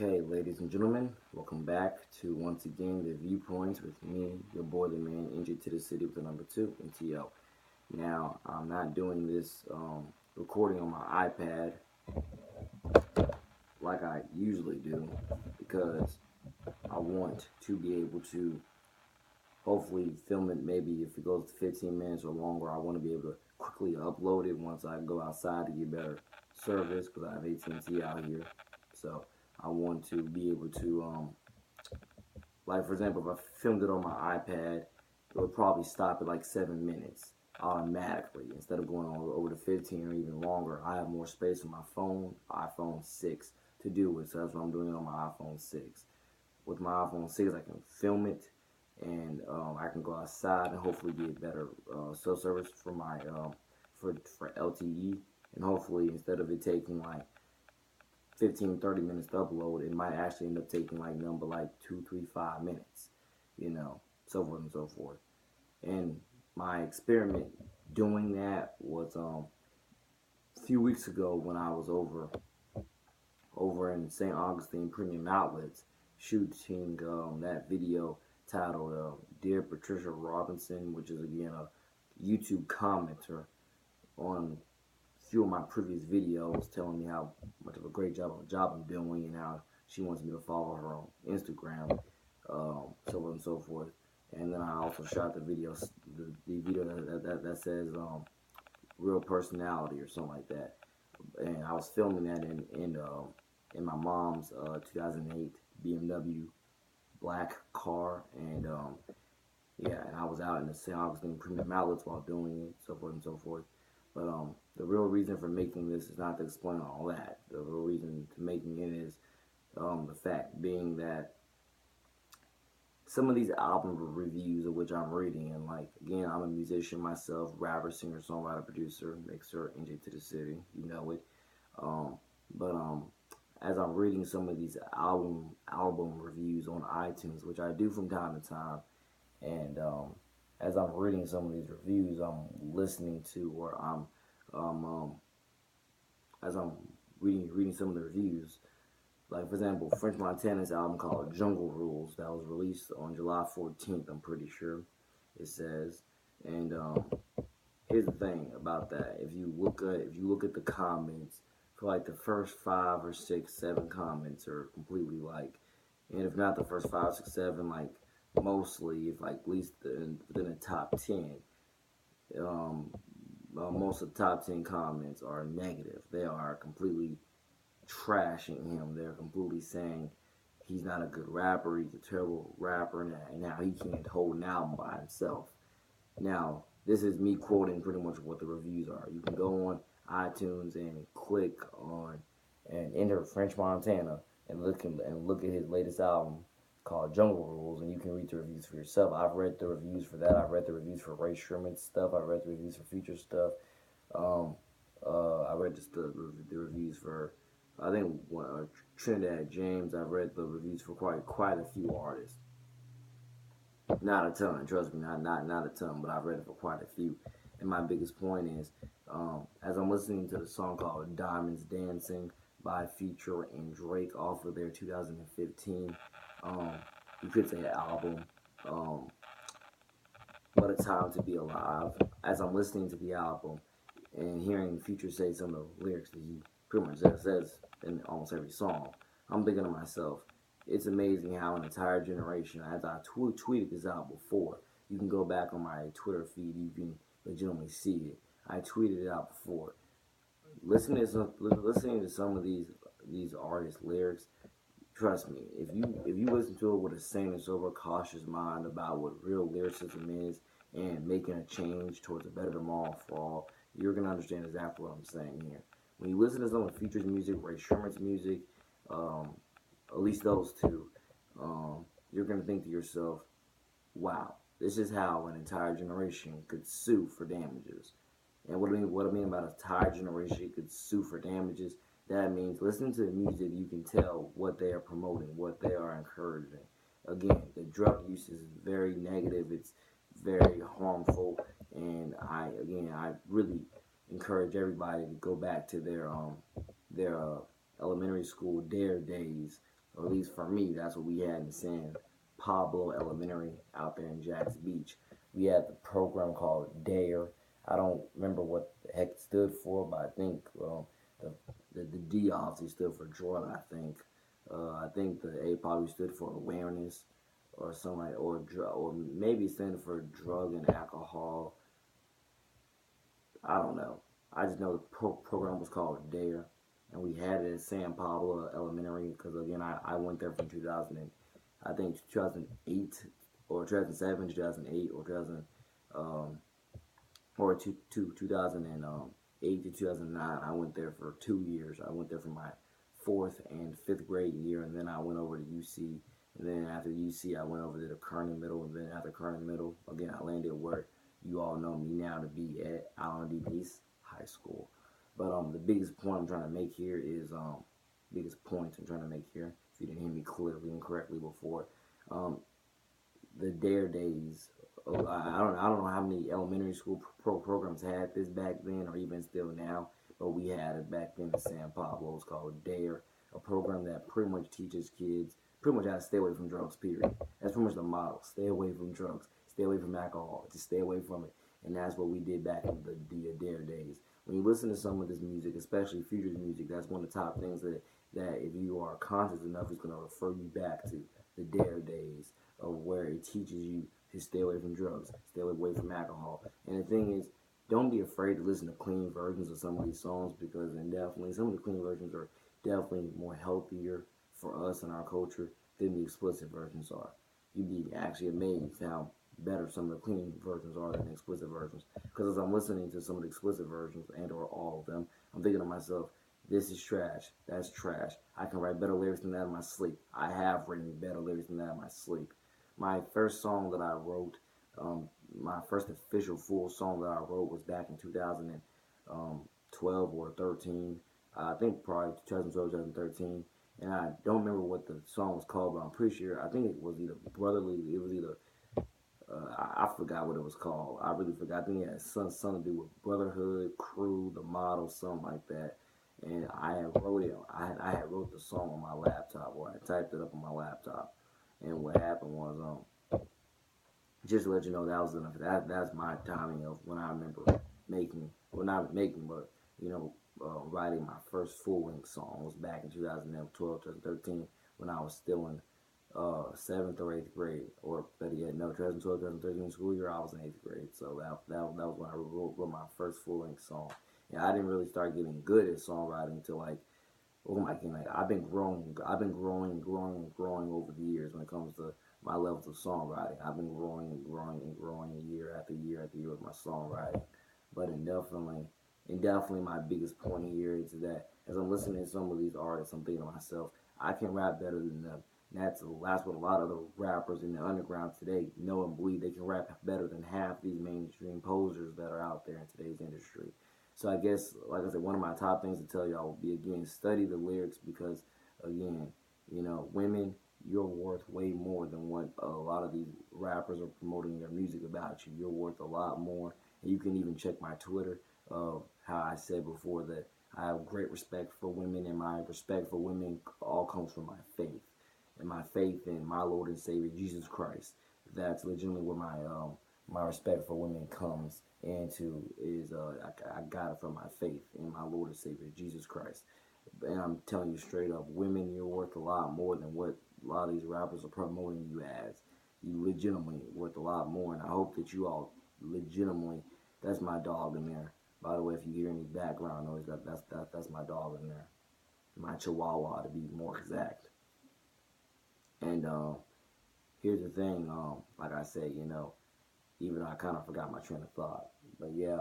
Okay, ladies and gentlemen, welcome back to once again the Viewpoints with me, your boy, the man, NJ to the city with the number 2 and TO. Now, I'm not doing this recording on my iPad like I usually do because I want to be able to hopefully film it. Maybe if it goes to 15 minutes or longer, I want to be able to quickly upload it once I go outside to get better service because I have AT&T out here. So I want to be able to like, for example, if I filmed it on my iPad, it would probably stop at like 7 minutes automatically instead of going over to 15 or even longer. I have more space on my phone, iPhone 6, to do it. So that's what I'm doing on my iPhone 6. With my iPhone 6, I can film it and I can go outside and hopefully get better cell service for my for LTE, and hopefully instead of it taking like 15-30 minutes to upload, it might actually end up taking like 2, 3, 5 minutes, so forth and so forth. And my experiment doing that was a few weeks ago when I was over in St. Augustine Premium Outlets shooting that video titled "Dear Patricia Robinson," which is again a YouTube commenter on few of my previous videos telling me how much of a great job I'm doing and how she wants me to follow her on Instagram, so on and so forth. And then I also shot the video, the video that says real personality or something like that. And I was filming that in my mom's 2008 BMW black car, and yeah, and I was out in the St. Augustine Premium Outlets while doing it, so forth and so forth. But the real reason for making this is not to explain all that. The real reason to making it is the fact being that some of these album reviews of which I'm reading, and like, again, I'm a musician myself, rapper, singer, songwriter, producer, mixer, NJ to the city, you know it. But as I'm reading some of these album reviews on iTunes, which I do from time to time, and as I'm reading some of these reviews, I'm listening to, or um, as I'm reading some of the reviews. Like, for example, French Montana's album called Jungle Rules that was released on July 14th, I'm pretty sure it says. And here's the thing about that: if you look at the comments, for like the first 5 or 6, 7 comments are completely like, and if not the first 5, 6, 7, like mostly, if like at least within the top 10, most of the top 10 comments are negative. They are completely trashing him. They're completely saying he's not a good rapper, he's a terrible rapper, and now he can't hold an album by himself. Now, this is me quoting pretty much what the reviews are. You can go on iTunes and click on and enter French Montana and look at his latest album called Jungle Rules, and you can read the reviews for yourself. I've read the reviews for that. I've read the reviews for Ray Sherman's stuff. I've read the reviews for Future stuff. I read just the reviews for, I think, Trinidad James. I've read the reviews for quite a few artists. Not a ton, trust me, not a ton, but I've read it for quite a few. And my biggest point is, as I'm listening to the song called "Diamonds Dancing" by Future and Drake off of their 2015, you could say album, "What a Time to Be Alive." As I'm listening to the album and hearing Future say some of the lyrics that he pretty much says in almost every song, I'm thinking to myself, it's amazing how an entire generation, as I tweeted this out before, you can go back on my Twitter feed, you can legitimately see it. I tweeted it out before. Listening to some of these artists' lyrics, trust me, if you listen to it with a sane and sober, cautious mind about what real lyricism is and making a change towards a better tomorrow for all, you're gonna understand exactly what I'm saying here. When you listen to some of Future's music, Ray Sherman's music, at least those two, you're gonna think to yourself, "Wow, this is how an entire generation could sue for damages." And what I mean about an entire generation could sue for damages, that means listening to the music, you can tell what they are promoting, what they are encouraging. Again, the drug use is very negative. It's very harmful, and I really encourage everybody to go back to their elementary school D.A.R.E Days or at least for me, that's what we had in San Pablo Elementary out there in Jax Beach. We had the program called D.A.R.E. I don't remember what the heck it stood for, but I think the, the D obviously stood for drug, I think the A probably stood for awareness or something like, or maybe it stood for drug and alcohol. I don't know. I just know the program was called D.A.R.E. and we had it at San Pablo Elementary because again I went there from 2000 and I think 2008 or 2007, 2008 or 2000 um, or 2008 to 2009. I went there for 2 years. I went there for my fourth and fifth grade year, and then I went over to UC. And then after UC, I went over to the Kearney Middle, and then after Kearney Middle, again, I landed where you all know me now to be at Allen D. Pace High School. But the biggest point I'm trying to make here is biggest point I'm trying to make here. If you didn't hear me clearly and correctly before, um, the D.A.R.E Days. I don't know how many elementary school programs had this back then, or even still now, but we had it back then in San Pablo. It's called D.A.R.E, a program that pretty much teaches kids pretty much how to stay away from drugs. Period. That's pretty much the model. Stay away from drugs. Stay away from alcohol. Just stay away from it. And that's what we did back in the D.A.R.E days. When you listen to some of this music, especially Future's music, that's one of the top things that if you are conscious enough, is going to refer you back to the D.A.R.E days of where it teaches you to stay away from drugs, stay away from alcohol. And the thing is, don't be afraid to listen to clean versions of some of these songs because then definitely some of the clean versions are definitely more healthier for us and our culture than the explicit versions are. You'd be actually amazed how better some of the clean versions are than the explicit versions. Because as I'm listening to some of the explicit versions and or all of them, I'm thinking to myself, this is trash. That's trash. I can write better lyrics than that in my sleep. I have written better lyrics than that in my sleep. My first song that I wrote, my first official full song that I wrote was back in 2012 or 13. I think probably 2012, 2013. And I don't remember what the song was called, but I'm pretty sure, I think it was either Brotherly, it was either, I forgot what it was called. I really forgot. I think it had something to do with Brotherhood, Crew, the model, something like that. And I had wrote it, I had wrote the song on my laptop, or I typed it up on my laptop. And what happened was, just to let you know, that was enough. That's my timing of when I remember making, well, not making, but you know, writing my first full length song. It was back in 2012, 2013, when I was still in seventh or eighth grade, or better yet, no, 2012, 2013 school year, I was in eighth grade. So that was when I wrote my first full length song. And I didn't really start getting good at songwriting until like, oh my god, like I've been growing over the years when it comes to my levels of songwriting. I've been growing year after year after year with my songwriting. But definitely my biggest point here is that as I'm listening to some of these artists, I'm thinking to myself, I can rap better than them. And that's what a lot of the rappers in the underground today know and believe they can rap better than half these mainstream posers that are out there in today's industry. So I guess, like I said, one of my top things to tell y'all will be, again, study the lyrics because, again, you know, women, you're worth way more than what a lot of these rappers are promoting their music about you. You're worth a lot more. And you can even check my Twitter of how I said before that I have great respect for women, and my respect for women all comes from my faith. And my faith in my Lord and Savior, Jesus Christ. That's legitimately where my respect for women comes into is I got it from my faith in my Lord and Savior Jesus Christ. And I'm telling you straight up, women, you're worth a lot more than what a lot of these rappers are promoting you as. You legitimately worth a lot more, and I hope that you all legitimately. That's my dog in there. By the way, if you hear any background noise, that's my dog in there, my Chihuahua to be more exact. And here's the thing, like I said, you know, even though I kind of forgot my train of thought. But yeah,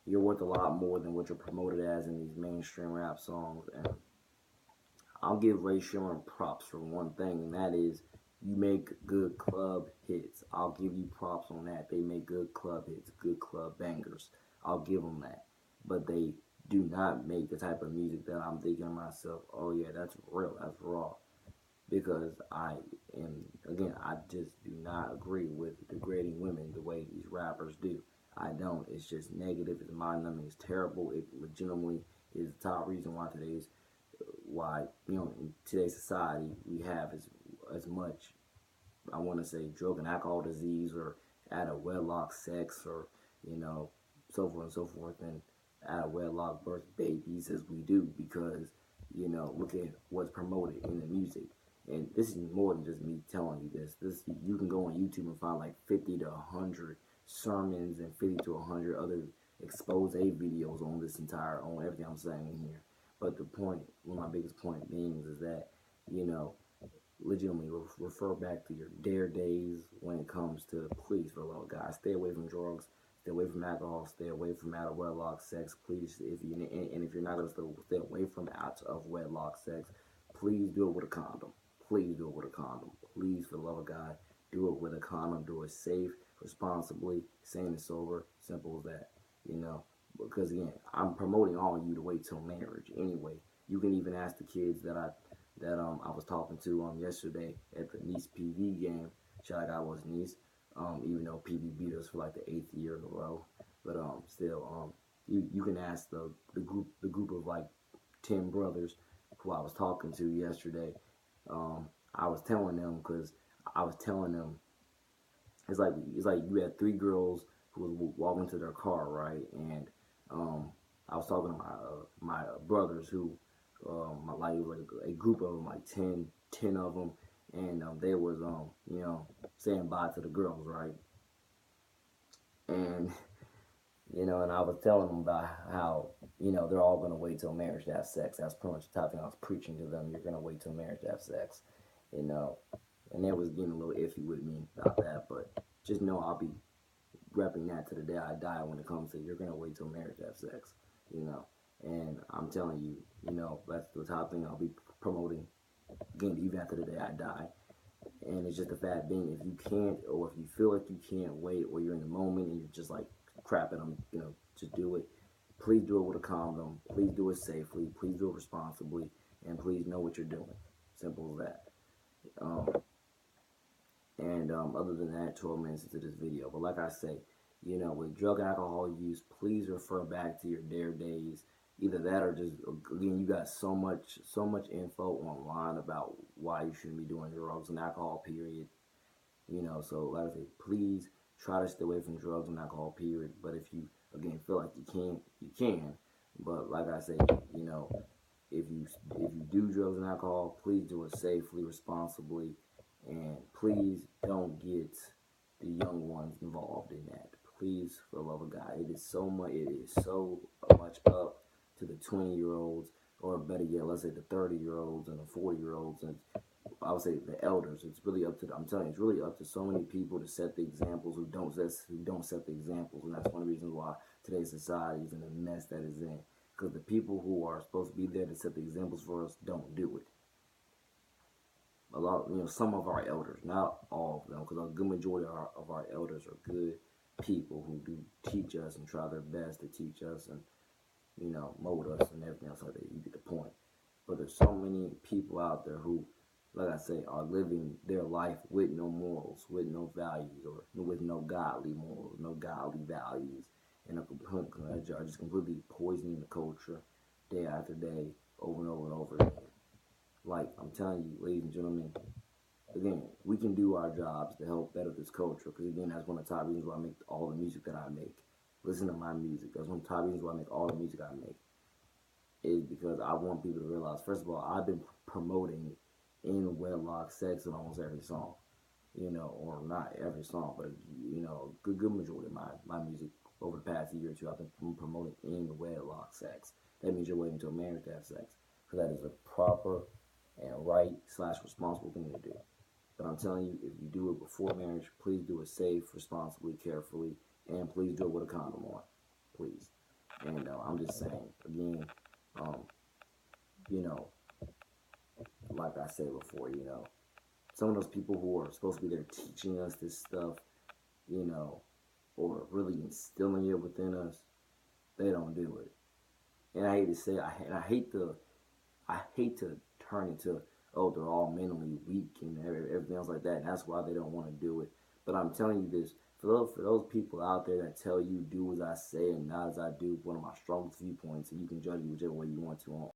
you're worth a lot more than what you're promoted as in these mainstream rap songs. And I'll give Ray Sherman props for one thing, and that is you make good club hits. I'll give you props on that. They make good club hits, good club bangers. I'll give them that. But they do not make the type of music that I'm thinking to myself, oh yeah, that's real, that's raw. Because I just do not agree with degrading women the way these rappers do. I don't. It's just negative. It's mind numbing. It's terrible. It legitimately is the top reason why today's why, in today's society we have as much, I want to say, drug and alcohol disease, or out of wedlock sex, or you know so forth and so forth, and out of wedlock birth babies as we do, because look at what's promoted in the music. And this is more than just me telling you this. You can go on YouTube and find like 50 to 100 sermons and 50 to 100 other expose videos on this entire, on everything I'm saying in here. But the point, one of my biggest point being is that, you know, legitimately refer back to your D.A.R.E days when it comes to, please, for the love of God, stay away from drugs, stay away from alcohol, stay away from out of wedlock sex, please. If you and if you're not gonna stay away from out of wedlock sex, please do it with a condom. Please do it with a condom. Please, for the love of God, do it with a condom. Do it safe, responsibly, sane and sober. Simple as that. You know, because again, I'm promoting all of you to wait till marriage. Anyway, you can even ask the kids that I was talking to yesterday at the Nice PV game. Shout out was Nice. Even though PV beat us for like the 8th year in a row, but still you can ask the group of like 10 brothers who I was talking to yesterday. I was telling them, because I was telling them, it's like you had 3 girls who was walking to their car, right? And I was talking to my brothers who, like it was like a group of them, like 10 of them, and they was saying bye to the girls, right? And and I was telling them about how they're all gonna wait till marriage to have sex. That's pretty much the type of thing I was preaching to them. You're gonna wait till marriage to have sex, you know. And they was getting a little iffy with me about that, but just know I'll be repping that to the day I die when it comes to you're gonna wait till marriage to have sex, you know. And I'm telling you, that's the top thing I'll be promoting again, even after the day I die. And it's just the fact being, if you can't, or if you feel like you can't wait, or you're in the moment and you're just like, crap it, just do it. Please do it with a condom. Please do it safely. Please do it responsibly, and please know what you're doing. Simple as that. Um, and other than that, 12 minutes into this video. But like I say, with drug and alcohol use, please refer back to your D.A.R.E days. Either that, or just, again, you got so much info online about why you shouldn't be doing drugs and alcohol, period. So like I say, please try to stay away from drugs and alcohol, period. But if you, again, feel like you can't, you can. But like I say, if you do drugs and alcohol, please do it safely, responsibly, and please don't get the young ones involved in that. Please, for the love of God, it is so much up to the 20-year-olds, or better yet, let's say the 30-year-olds and the 40-year-olds, and I would say the elders. It's really up to, I'm telling you, it's really up to so many people to set the examples who don't set the examples, and that's one of the reasons why today's society is in the mess that it's in. Because the people who are supposed to be there to set the examples for us don't do it. A lot, some of our elders, not all of them, because a good majority of our elders are good people who do teach us and try their best to teach us and mold us and everything else like that. You get the point. But there's so many people out there who, like I say, are living their life with no morals, with no values, or with no godly morals, no godly values, and are just completely poisoning the culture day after day, over and over and over again. Like, I'm telling you, ladies and gentlemen, again, we can do our jobs to help better this culture, because again, that's one of the top reasons why I make all the music that I make. Listen to my music. That's one of the top reasons why I make all the music I make, is because I want people to realize, first of all, I've been promoting in wedlock sex in almost every song, or not every song, but good majority of my music over the past year or two, I've been promoting in wedlock sex. That means you're waiting until marriage to have sex, because that is a proper and right / responsible thing to do. But I'm telling you, if you do it before marriage, please do it safe, responsibly, carefully, and please do it with a condom on, please. And I'm just saying, again, you know, like I said before, some of those people who are supposed to be there teaching us this stuff, or really instilling it within us, they don't do it. And I hate to say, I hate to turn into, oh, they're all mentally weak and everything else like that, and that's why they don't want to do it. But I'm telling you this, for those people out there that tell you do as I say and not as I do, one of my strongest viewpoints, and you can judge me whichever way you want to on